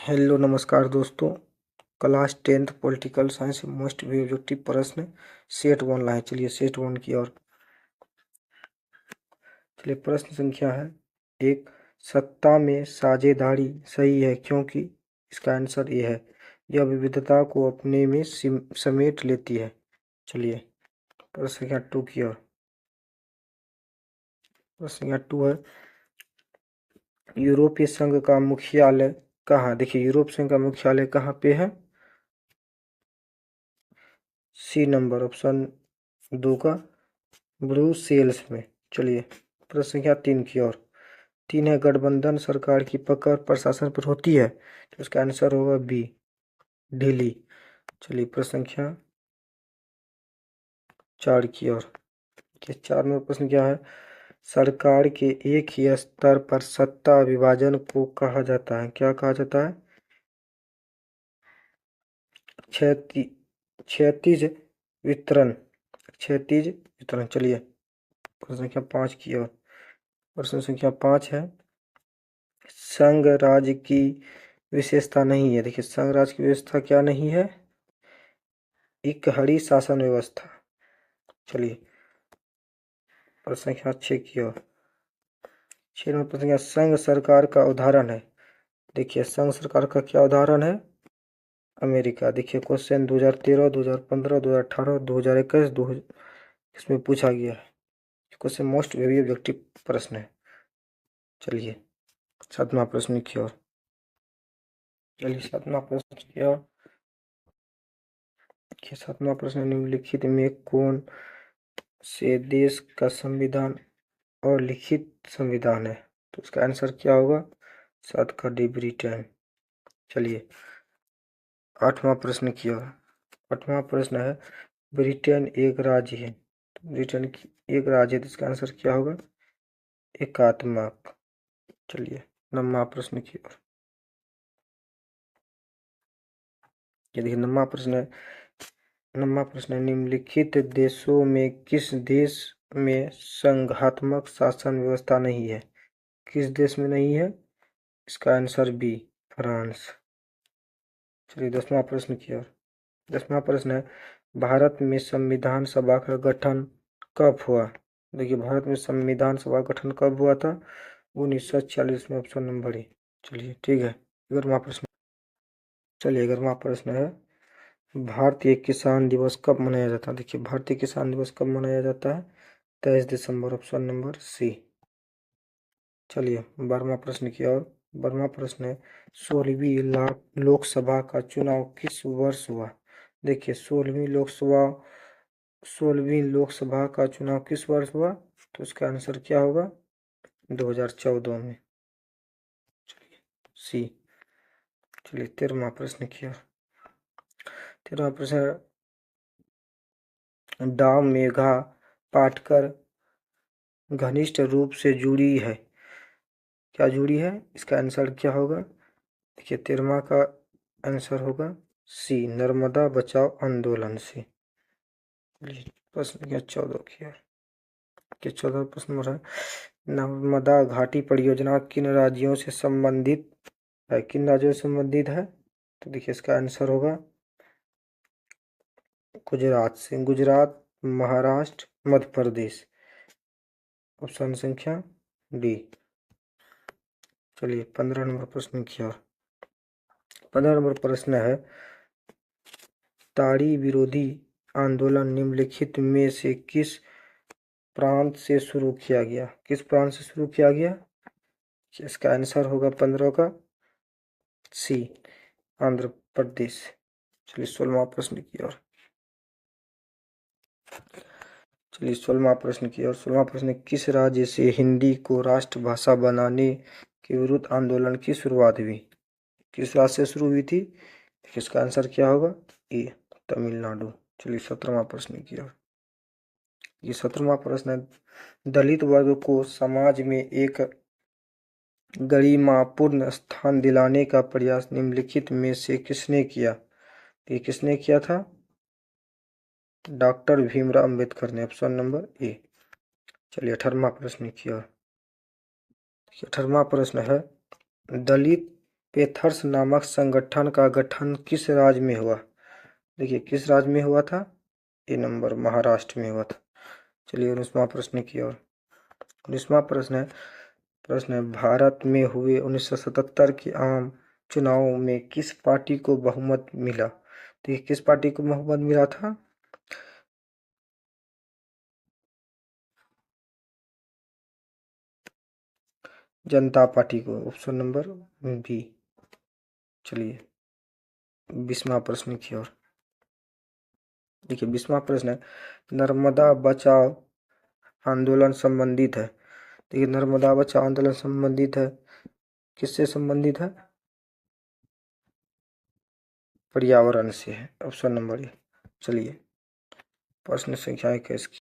Hello नमस्कार दोस्तों। Class 10th political science most भी ऑब्जेक्टिव प्रश्न सेट 1 लाए। चलिए सेट 1 की ओर। चलिए प्रश्न संख्या है एक। सत्ता में साझेदारी सही है क्योंकि इसका आंसर ये है, यह विविधता को अपने में समेट लेती है। चलिए प्रश्न संख्या 2 की ओर। प्रश्न संख्या 2 है, यूरोपीय संघ का मुख्यालय कहाँ? देखिए यूरोप संघ का मुख्यालय कहाँ पे है? सी नंबर ऑप्शन 2 का ब्रुसेल्स में। चलिए प्रश्न संख्या 3 की ओर। 3 है, गठबंधन सरकार की पकड़ प्रशासन पर होती है, तो इसका आंसर होगा बी, दिल्ली। चलिए प्रश्न संख्या 4 की ओर। 4 नंबर प्रश्न क्या है, सरकार के एक ही स्तर पर सत्ता विभाजन को कहा जाता है? क्या कहा जाता है? क्षैतिज वितरण। क्षैतिज वितरण। चलिए प्रश्न संख्या 5 की ओर। प्रश्न संख्या 5 है, संघ राज्य की विशेषता नहीं है। देखिए संघ राज्य की व्यवस्था क्या नहीं है? इकहरी शासन व्यवस्था। चलिए प्रश्न संख्या 6 की ओर। 6 नंबर प्रश्न, संघ सरकार का उदाहरण है। देखिए संघ सरकार का क्या उदाहरण है? अमेरिका। देखिए क्वेश्चन 2013, 2015, 2018, 2021 इसमें पूछा गया है। क्वेश्चन मोस्ट वेरी ऑब्जेक्टिव प्रश्न है। चलिए 7वां प्रश्न की ओर। चलिए 7वां प्रश्न की ओर। 7वां प्रश्न, निम्नलिखित में कौन से देश का संविधान और लिखित संविधान है? तो इसका आंसर क्या होगा? 7 का डी, ब्रिटेन। चलिए 8वां प्रश्न की ओर। 8वां प्रश्न है, ब्रिटेन एक राज्य है। तो ब्रिटेन की एक राज्य है, तो इसका आंसर क्या होगा? एकात्मक। चलिए 9वां प्रश्न की ओर। ये देखिए 9वां प्रश्न है। 9वां प्रश्न है, निम्नलिखित देशों में किस देश में संघात्मक शासन व्यवस्था नहीं है? किस देश में नहीं है? इसका आंसर बी, फ्रांस। चलिए 10वां प्रश्न की ओर। 10वां प्रश्न है, भारत में संविधान सभा का गठन कब हुआ? देखिए भारत में संविधान सभा का गठन कब हुआ था? 1946 में, ऑप्शन नंबर ए। चलिए ठीक है। 11वां प्रश्न। चलिए 11वां प्रश्न है, भारतीय किसान दिवस कब मनाया जाता है? देखिए भारतीय किसान दिवस कब मनाया जाता है? 23 दिसंबर, ऑप्शन नंबर सी। चलिए 12वां प्रश्न की ओर। 12वां प्रश्न है, 16वीं लोकसभा का चुनाव किस वर्ष हुआ? देखिए 16वीं लोकसभा का चुनाव किस वर्ष हुआ? तो इसका आंसर क्या होगा? 2014 में। चलिए सी। चलिए 13वां प्रश्न की ओर। 13वां प्रश्न, डॉ मेघा पाटकर घनिष्ठ रूप से जुड़ी है। क्या जुड़ी है? इसका आंसर क्या होगा? देखिए 13वां का आंसर होगा सी, नर्मदा बचाओ आंदोलन से। प्रश्न क्या 14 की ओर। 14 प्रश्न हो रहा है, नर्मदा घाटी परियोजना किन राज्यों से संबंधित है? किन राज्यों से संबंधित है? तो देखिए इसका आंसर होगा गुजरात से। गुजरात, महाराष्ट्र, मध्य प्रदेश। ऑप्शन संख्या डी। चलिए 15 नंबर प्रश्न की ओर। 15 नंबर प्रश्न है, ताड़ी विरोधी आंदोलन निम्नलिखित में से किस प्रांत से शुरू किया गया? किस प्रांत से शुरू किया गया? इसका आंसर होगा 15 का सी, आंध्र प्रदेश। चलिए 16वां प्रश्न की ओर। चलिए 16वां प्रश्न की ओर। 16वां प्रश्न, किस राज्य से हिंदी को राष्ट्रभाषा बनाने के विरुद्ध आंदोलन की शुरुआत हुई? किस राज्य से शुरू हुई थी? इसका आंसर क्या होगा? ए, तमिलनाडु। चलिए 17वां प्रश्न की ओर। ये 17वां प्रश्न है, दलित वर्ग को समाज में एक गरिमापूर्ण स्थान दिलाने का प्रयास निम्नलिखित में से किसने किया? ये किसने किया था? डॉक्टर भीमराव अंबेडकर ने, ऑप्शन नंबर ए। चलिए 18वां प्रश्न की ओर। 18वां प्रश्न है, दलित पेथर्स नामक संगठन का गठन किस राज्य में हुआ? देखिए किस राज्य में हुआ था? ए नंबर महाराष्ट्र में हुआ था। चलिए 19वां प्रश्न की ओर। 19वां प्रश्न है भारत में हुए 1977 के आम चुनावों में किस पार्टी को बहुमत मिला? देखिए किस पार्टी को बहुमत मिला था? जनता पार्टी को, ऑप्शन नंबर बी। चलिए 20वां प्रश्न की ओर। देखिए 20वां प्रश्न है नर्मदा बचाओ आंदोलन संबंधित है। देखिए नर्मदा बचाओ आंदोलन संबंधित है, किससे संबंधित है? पर्यावरण से है, ऑप्शन नंबर ए। चलिए प्रश्न संख्या 21 की